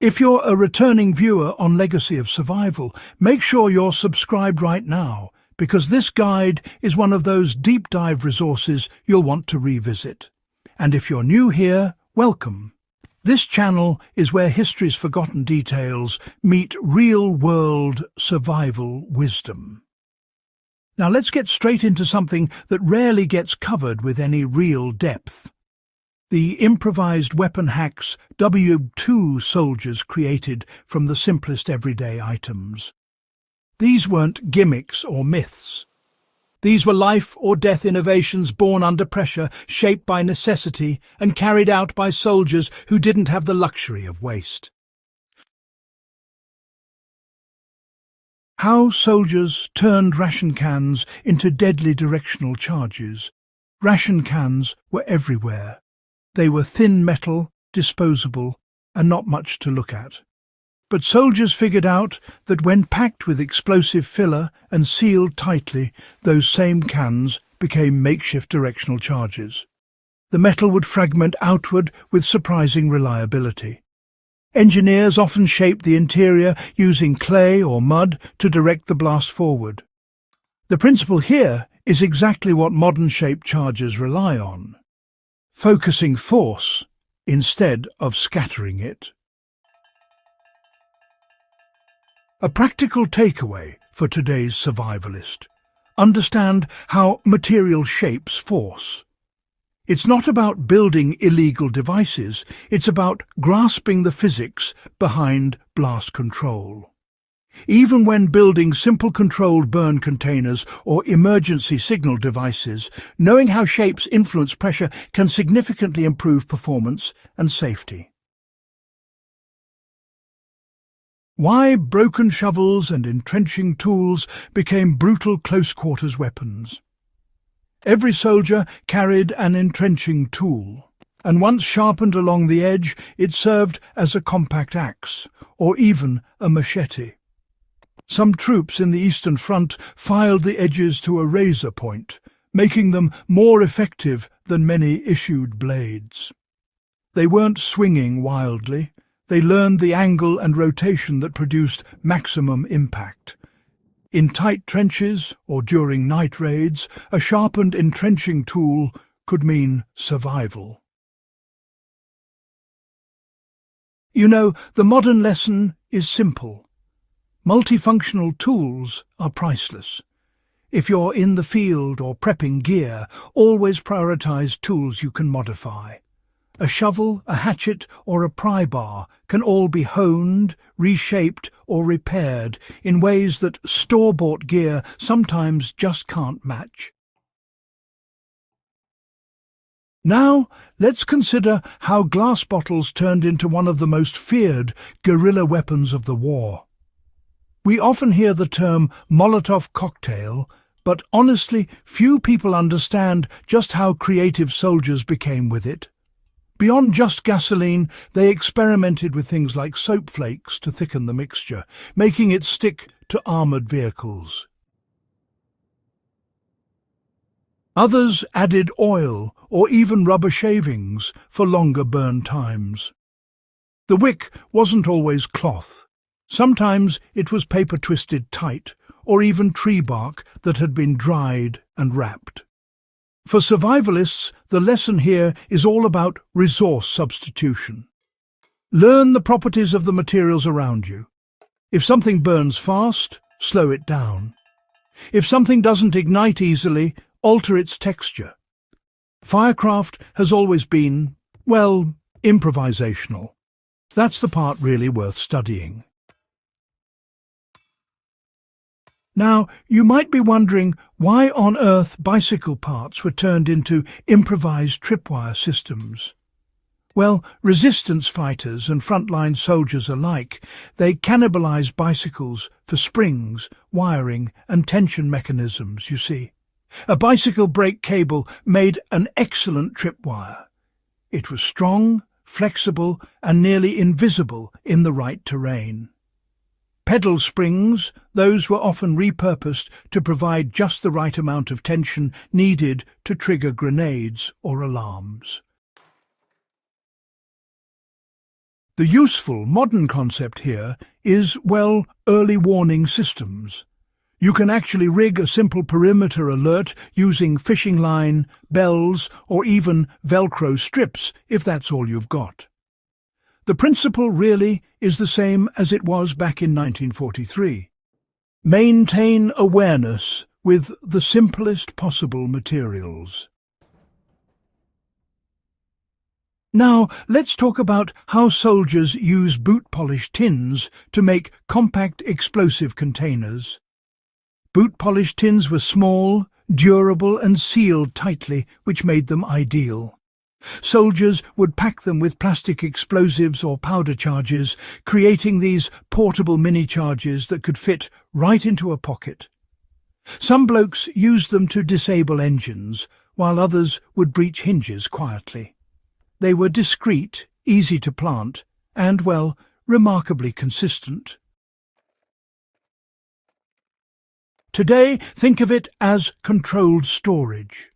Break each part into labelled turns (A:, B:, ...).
A: If you're a returning viewer on Legacy of Survival, make sure you're subscribed right now, because this guide is one of those deep dive resources you'll want to revisit. And if you're new here, welcome. This channel is where history's forgotten details meet real-world survival wisdom. Now let's get straight into something that rarely gets covered with any real depth. The improvised weapon hacks WWII soldiers created from the simplest everyday items. These weren't gimmicks or myths. These were life-or-death innovations born under pressure, shaped by necessity, and carried out by soldiers who didn't have the luxury of waste. How soldiers turned ration cans into deadly directional charges. Ration cans were everywhere. They were thin metal, disposable, and not much to look at. But soldiers figured out that when packed with explosive filler and sealed tightly, those same cans became makeshift directional charges. The metal would fragment outward with surprising reliability. Engineers often shaped the interior using clay or mud to direct the blast forward. The principle here is exactly what modern shaped charges rely on: focusing force instead of scattering it. A practical takeaway for today's survivalist: understand how material shapes force. It's not about building illegal devices, it's about grasping the physics behind blast control. Even when building simple controlled burn containers or emergency signal devices, knowing how shapes influence pressure can significantly improve performance and safety. Why broken shovels and entrenching tools became brutal close-quarters weapons. Every soldier carried an entrenching tool, and once sharpened along the edge, it served as a compact axe, or even a machete. Some troops in the Eastern Front filed the edges to a razor point, making them more effective than many issued blades. They weren't swinging wildly. They learned the angle and rotation that produced maximum impact. In tight trenches or during night raids, a sharpened entrenching tool could mean survival. You know, the modern lesson is simple. Multifunctional tools are priceless. If you're in the field or prepping gear, always prioritize tools you can modify. A shovel, a hatchet, or a pry bar can all be honed, reshaped, or repaired in ways that store-bought gear sometimes just can't match. Now, let's consider how glass bottles turned into one of the most feared guerrilla weapons of the war. We often hear the term Molotov cocktail, but honestly, few people understand just how creative soldiers became with it. Beyond just gasoline, they experimented with things like soap flakes to thicken the mixture, making it stick to armoured vehicles. Others added oil or even rubber shavings for longer burn times. The wick wasn't always cloth. Sometimes it was paper twisted tight, or even tree bark that had been dried and wrapped. For survivalists, the lesson here is all about resource substitution. Learn the properties of the materials around you. If something burns fast, slow it down. If something doesn't ignite easily, alter its texture. Firecraft has always been, well, improvisational. That's the part really worth studying. Now, you might be wondering why on earth bicycle parts were turned into improvised tripwire systems. Well, resistance fighters and frontline soldiers alike, they cannibalized bicycles for springs, wiring, and tension mechanisms, you see. A bicycle brake cable made an excellent tripwire. It was strong, flexible, and nearly invisible in the right terrain. Pedal springs, those were often repurposed to provide just the right amount of tension needed to trigger grenades or alarms. The useful modern concept here is, well, early warning systems. You can actually rig a simple perimeter alert using fishing line, bells, or even Velcro strips if that's all you've got. The principle really is the same as it was back in 1943. Maintain awareness with the simplest possible materials. Now, let's talk about how soldiers use boot-polish tins to make compact explosive containers. Boot-polish tins were small, durable and sealed tightly, which made them ideal. Soldiers would pack them with plastic explosives or powder charges, creating these portable mini-charges that could fit right into a pocket. Some blokes used them to disable engines, while others would breach hinges quietly. They were discreet, easy to plant, and, well, remarkably consistent. Today, think of it as controlled storage.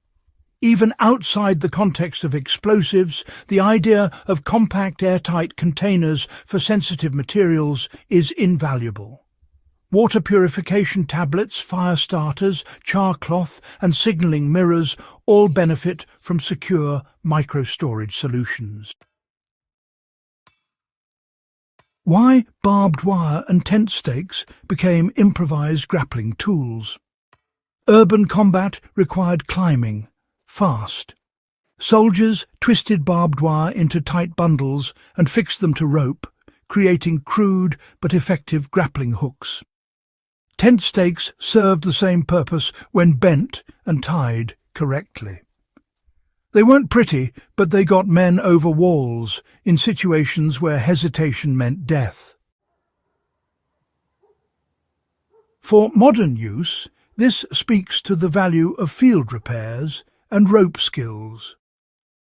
A: Even outside the context of explosives, the idea of compact airtight containers for sensitive materials is invaluable. Water purification tablets, fire starters, char cloth and signalling mirrors all benefit from secure micro-storage solutions. Why barbed wire and tent stakes became improvised grappling tools. Urban combat required climbing, fast. Soldiers twisted barbed wire into tight bundles and fixed them to rope, creating crude but effective grappling hooks. Tent stakes served the same purpose when bent and tied correctly. They weren't pretty, but they got men over walls in situations where hesitation meant death. For modern use, this speaks to the value of field repairs and rope skills.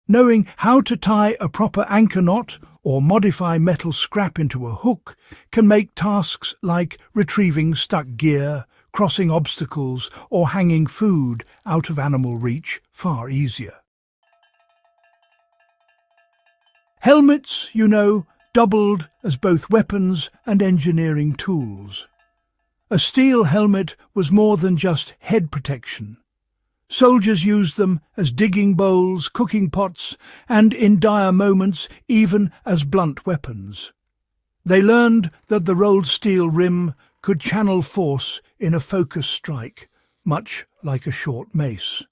A: Knowing how to tie a proper anchor knot or modify metal scrap into a hook can make tasks like retrieving stuck gear, crossing obstacles, or hanging food out of animal reach far easier. Helmets, you know, doubled as both weapons and engineering tools. A steel helmet was more than just head protection. Soldiers used them as digging bowls, cooking pots, and in dire moments even as blunt weapons. They learned that the rolled steel rim could channel force in a focused strike, much like a short mace.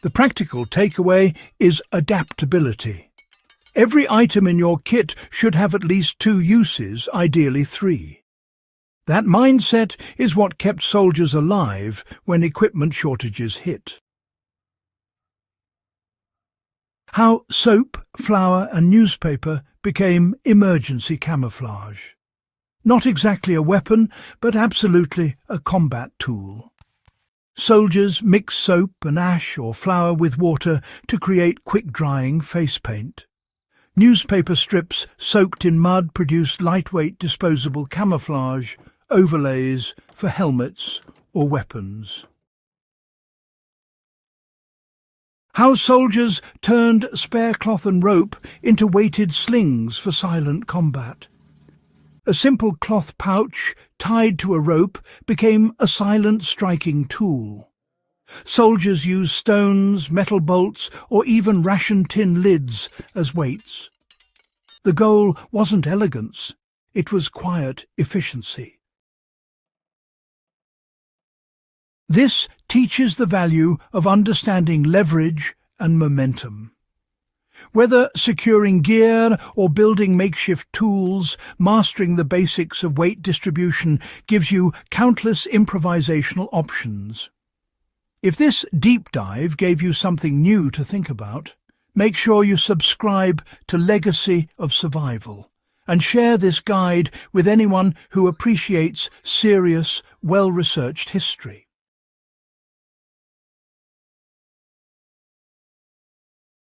A: The practical takeaway is adaptability. Every item in your kit should have at least 2 uses, ideally 3. That mindset is what kept soldiers alive when equipment shortages hit. How soap, flour and newspaper became emergency camouflage. Not exactly a weapon, but absolutely a combat tool. Soldiers mix soap and ash or flour with water to create quick-drying face paint. Newspaper strips soaked in mud produced lightweight disposable camouflage overlays for helmets or weapons. How soldiers turned spare cloth and rope into weighted slings for silent combat. A simple cloth pouch tied to a rope became a silent striking tool. Soldiers used stones, metal bolts, or even ration-tin lids as weights. The goal wasn't elegance, it was quiet efficiency. This teaches the value of understanding leverage and momentum. Whether securing gear or building makeshift tools, mastering the basics of weight distribution gives you countless improvisational options. If this deep dive gave you something new to think about, make sure you subscribe to Legacy of Survival and share this guide with anyone who appreciates serious, well-researched history.